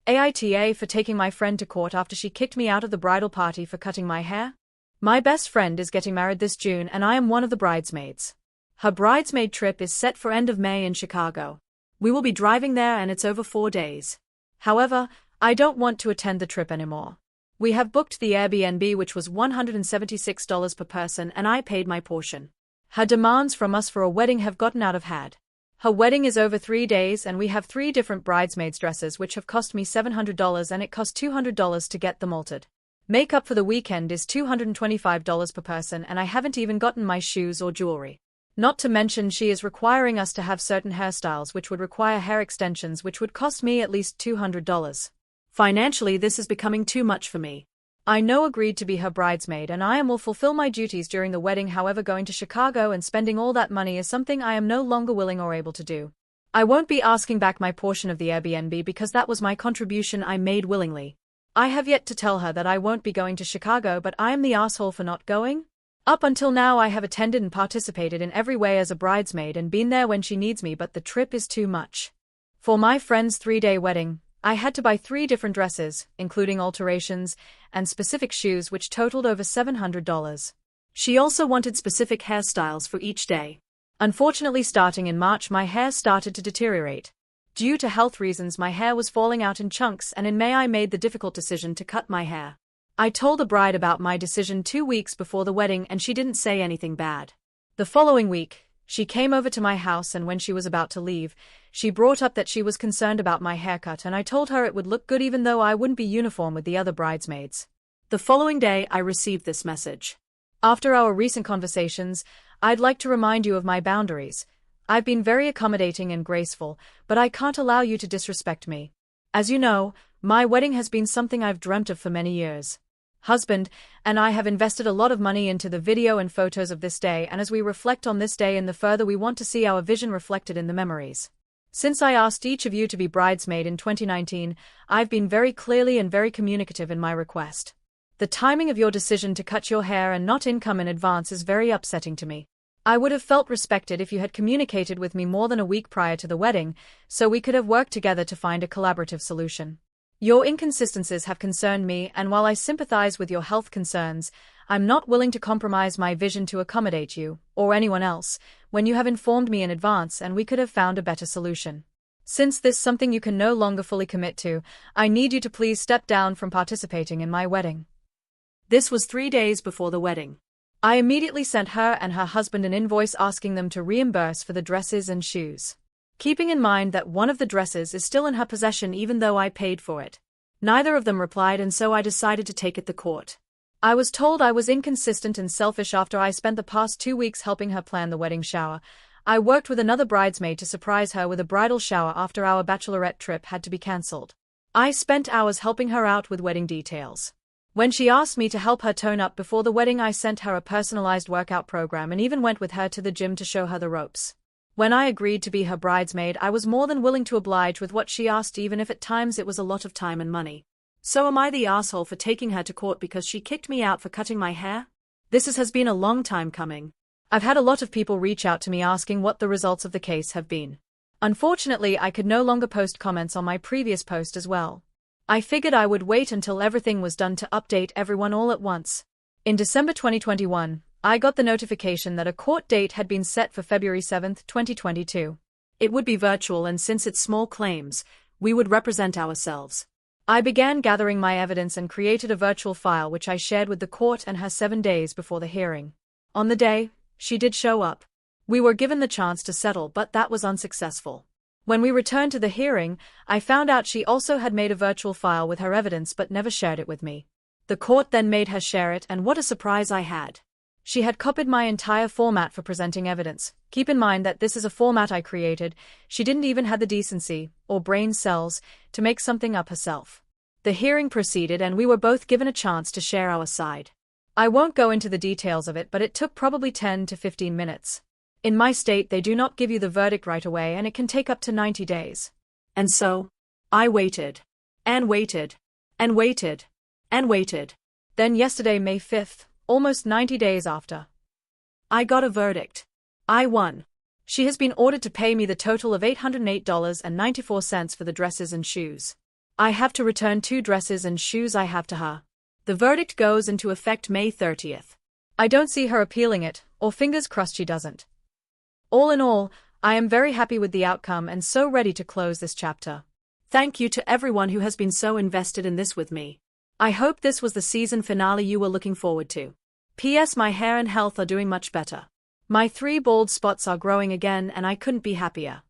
AITA for taking my friend to court after she kicked me out of the bridal party for cutting my hair. My best friend is getting married this June and I am one of the bridesmaids. Her bridesmaid trip is set for end of May in Chicago. We will be driving there and it's over 4 days. However, I don't want to attend the trip anymore. We have booked the Airbnb, which was $176 per person, and I paid my portion. Her demands from us for a wedding have gotten out of hand. Her wedding is over 3 days and we have 3 different bridesmaids dresses which have cost me $700 and it cost $200 to get them altered. Makeup for the weekend is $225 per person and I haven't even gotten my shoes or jewelry. Not to mention she is requiring us to have certain hairstyles which would require hair extensions which would cost me at least $200. Financially, this is becoming too much for me. I agreed to be her bridesmaid and I will fulfill my duties during the wedding. However, going to Chicago and spending all that money is something I am no longer willing or able to do. I won't be asking back my portion of the Airbnb because that was my contribution I made willingly. I have yet to tell her that I won't be going to Chicago, but I am the asshole for not going? Up until now I have attended and participated in every way as a bridesmaid and been there when she needs me, but the trip is too much. For my friend's 3-day wedding, I had to buy 3 different dresses, including alterations, and specific shoes which totaled over $700. She also wanted specific hairstyles for each day. Unfortunately, starting in March my hair started to deteriorate. Due to health reasons my hair was falling out in chunks, and in May I made the difficult decision to cut my hair. I told the bride about my decision 2 weeks before the wedding and she didn't say anything bad. The following week, she came over to my house and when she was about to leave, she brought up that she was concerned about my haircut and I told her it would look good even though I wouldn't be uniform with the other bridesmaids. The following day I received this message. After our recent conversations, I'd like to remind you of my boundaries. I've been very accommodating and graceful, but I can't allow you to disrespect me. As you know, my wedding has been something I've dreamt of for many years. Husband and I have invested a lot of money into the video and photos of this day, and as we reflect on this day in the further, we want to see our vision reflected in the memories. Since I asked each of you to be bridesmaid in 2019, I've been very clearly and very communicative in my request. The timing of your decision to cut your hair and not income in advance is very upsetting to me. I would have felt respected if you had communicated with me more than a week prior to the wedding, so we could have worked together to find a collaborative solution. Your inconsistencies have concerned me, and while I sympathize with your health concerns, I'm not willing to compromise my vision to accommodate you, or anyone else, when you have informed me in advance and we could have found a better solution. Since this is something you can no longer fully commit to, I need you to please step down from participating in my wedding. This was 3 days before the wedding. I immediately sent her and her husband an invoice asking them to reimburse for the dresses and shoes. Keeping in mind that one of the dresses is still in her possession even though I paid for it. Neither of them replied, and so I decided to take it to court. I was told I was inconsistent and selfish after I spent the past 2 weeks helping her plan the wedding shower. I worked with another bridesmaid to surprise her with a bridal shower after our bachelorette trip had to be cancelled. I spent hours helping her out with wedding details. When she asked me to help her tone up before the wedding, I sent her a personalized workout program and even went with her to the gym to show her the ropes. When I agreed to be her bridesmaid, I was more than willing to oblige with what she asked, even if at times it was a lot of time and money. So am I the asshole for taking her to court because she kicked me out for cutting my hair? This has been a long time coming. I've had a lot of people reach out to me asking what the results of the case have been. Unfortunately, I could no longer post comments on my previous post as well. I figured I would wait until everything was done to update everyone all at once. In December 2021, I got the notification that a court date had been set for February 7, 2022. It would be virtual, and since it's small claims, we would represent ourselves. I began gathering my evidence and created a virtual file which I shared with the court and her 7 days before the hearing. On the day, she did show up. We were given the chance to settle, but that was unsuccessful. When we returned to the hearing, I found out she also had made a virtual file with her evidence but never shared it with me. The court then made her share it, and what a surprise I had. She had copied my entire format for presenting evidence. Keep in mind that this is a format I created. She didn't even have the decency, or brain cells, to make something up herself. The hearing proceeded and we were both given a chance to share our side. I won't go into the details of it, but it took probably 10 to 15 minutes. In my state, they do not give you the verdict right away, and it can take up to 90 days. And so, I waited. And waited. And waited. And waited. Then yesterday, May 5th, almost 90 days after, I got a verdict. I won. She has been ordered to pay me the total of $808.94 for the dresses and shoes. I have to return 2 dresses and shoes I have to her. The verdict goes into effect May 30th. I don't see her appealing it, or fingers crossed she doesn't. All in all, I am very happy with the outcome and so ready to close this chapter. Thank you to everyone who has been so invested in this with me. I hope this was the season finale you were looking forward to. P.S. My hair and health are doing much better. My 3 bald spots are growing again and I couldn't be happier.